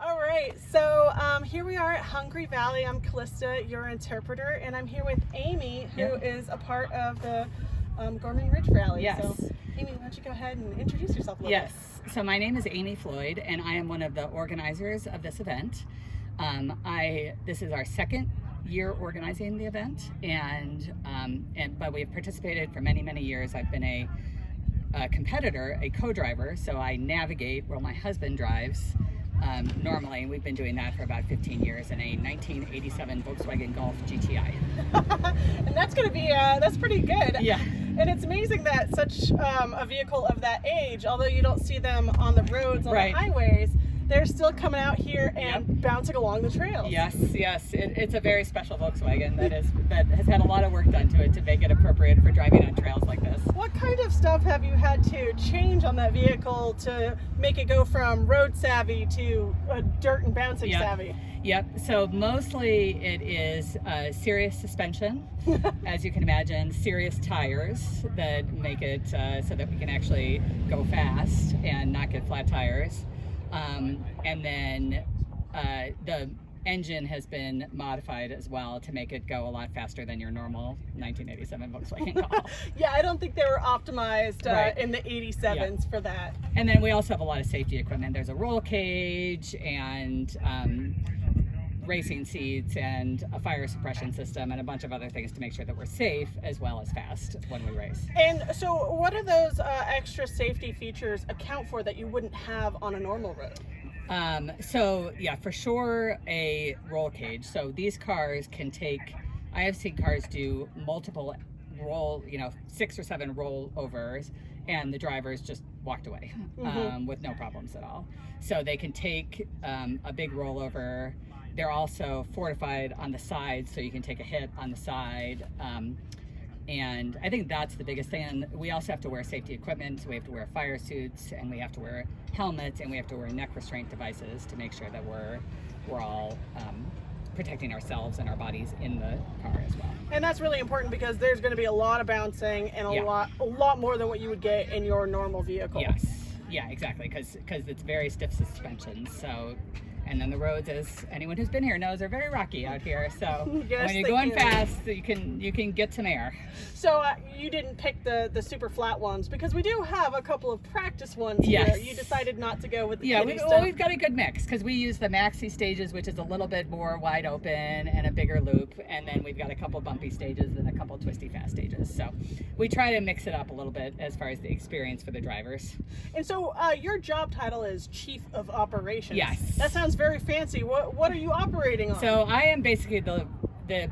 All right, so here we are at Hungry Valley. I'm Callista, your interpreter, and I'm here with Amy, who is a part of the Gorman Ridge Rally. Yes. So, Amy, why don't you go ahead and introduce yourself a little bit? Yes. So my name is Amy Floyd, and I am one of the organizers of this event. This is our second year organizing the event, but we have participated for many, many years. I've been a competitor, a co-driver, so I navigate while my husband drives. Normally, we've been doing that for about 15 years in a 1987 Volkswagen Golf GTI. And that's going to be, that's pretty good. Yeah. And it's amazing that such a vehicle of that age, although you don't see them on the roads, on the highways, they're still coming out here and bouncing along the trails. Yes, yes. It's a very special Volkswagen that has had a lot of work done to it to make it appropriate for driving on trails like this. What kind of stuff have you had to change on that vehicle to make it go from road savvy to dirt and bouncing savvy? Yep. So mostly it is serious suspension, as you can imagine, serious tires that make it so that we can actually go fast and not get flat tires. And then the engine has been modified as well to make it go a lot faster than your normal 1987 Volkswagen Golf. Yeah, I don't think they were optimized in the 87s for that. And then we also have a lot of safety equipment. There's a roll cage and racing seats and a fire suppression system and a bunch of other things to make sure that we're safe as well as fast when we race. And so what do those extra safety features account for that you wouldn't have on a normal road? So yeah, for sure a roll cage. So these cars can take, I have seen cars do multiple 6 or 7 rollovers, and the drivers just walked away with no problems at all. So they can take a big rollover. They're also fortified on the side, so you can take a hit on the side. And I think that's the biggest thing. And we also have to wear safety equipment. So we have to wear fire suits, and we have to wear helmets, and we have to wear neck restraint devices to make sure that we're all protecting ourselves and our bodies in the car as well. And that's really important because there's going to be a lot of bouncing and a lot more than what you would get in your normal vehicle. Yes. Yeah, exactly. Because it's very stiff suspension. So. And then the roads, as anyone who's been here knows, are very rocky out here. So when you're going fast, you can get some air. So you didn't pick the super flat ones because we do have a couple of practice ones here. You decided not to go with the kiddie stuff. We've got a good mix because we use the maxi stages, which is a little bit more wide open and a bigger loop, and then we've got a couple bumpy stages and a couple twisty fast stages. So we try to mix it up a little bit as far as the experience for the drivers. And so your job title is Chief of Operations. Yes. That sounds very fancy. What are you operating on? So I am basically the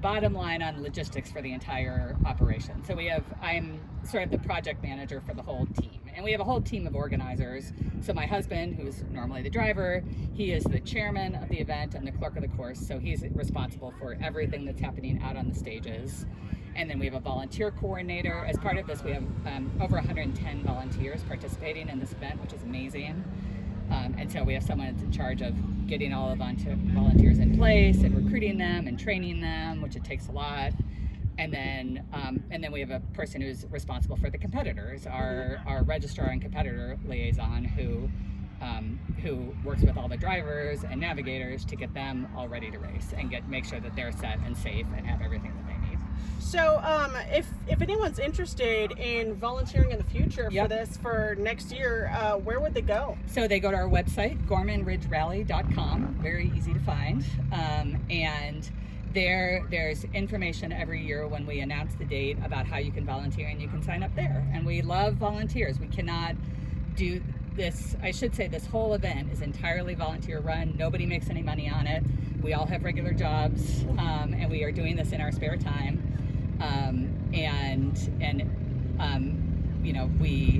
bottom line on logistics for the entire operation. So I'm sort of the project manager for the whole team, and we have a whole team of organizers. So my husband, who's normally the driver, he is the chairman of the event and the clerk of the course, so he's responsible for everything that's happening out on the stages. And then we have a volunteer coordinator. As part of this, we have over 110 volunteers participating in this event, which is amazing. And so we have someone that's in charge of getting all of the volunteers in place and recruiting them and training them, which it takes a lot. And then we have a person who's responsible for the competitors, our registrar and competitor liaison, who works with all the drivers and navigators to get them all ready to race and make sure that they're set and safe and have everything that they need. So if anyone's interested in volunteering in the future for this for next year, where would they go? So they go to our website, gormanridgerally.com, very easy to find, and there's information every year when we announce the date about how you can volunteer, and you can sign up there. And we love volunteers. We cannot do this, I should say this whole event is entirely volunteer run. Nobody makes any money on it. We all have regular jobs, and we are doing this in our spare time. We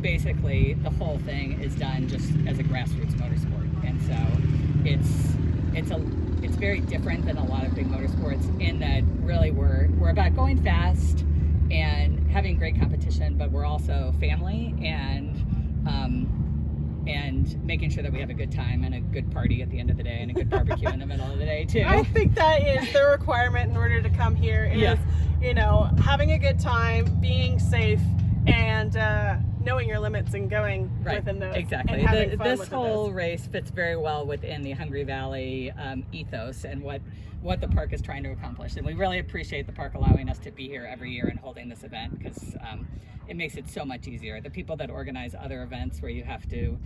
basically, the whole thing is done just as a grassroots motorsport. And so it's very different than a lot of big motorsports in that really we're about going fast and having great competition, but we're also family and making sure that we have a good time and a good party at the end of the day and a good barbecue in the middle of the day too. I think that is the requirement in order to come here is, having a good time, being safe, and knowing your limits and going within those. Exactly. And having fun this with whole race fits very well within the Hungry Valley ethos and what the park is trying to accomplish. And we really appreciate the park allowing us to be here every year and holding this event, because it makes it so much easier. The people that organize other events where you have to,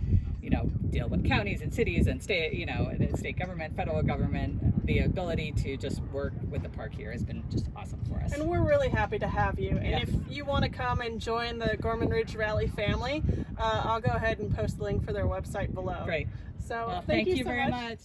deal with counties and cities and state, the state government, federal government, the ability to just work with the park here has been just awesome for us. And we're really happy to have you. And if you want to come and join the Gorman Ridge Rally family, I'll go ahead and post the link for their website below. Great. So well, thank you so very much.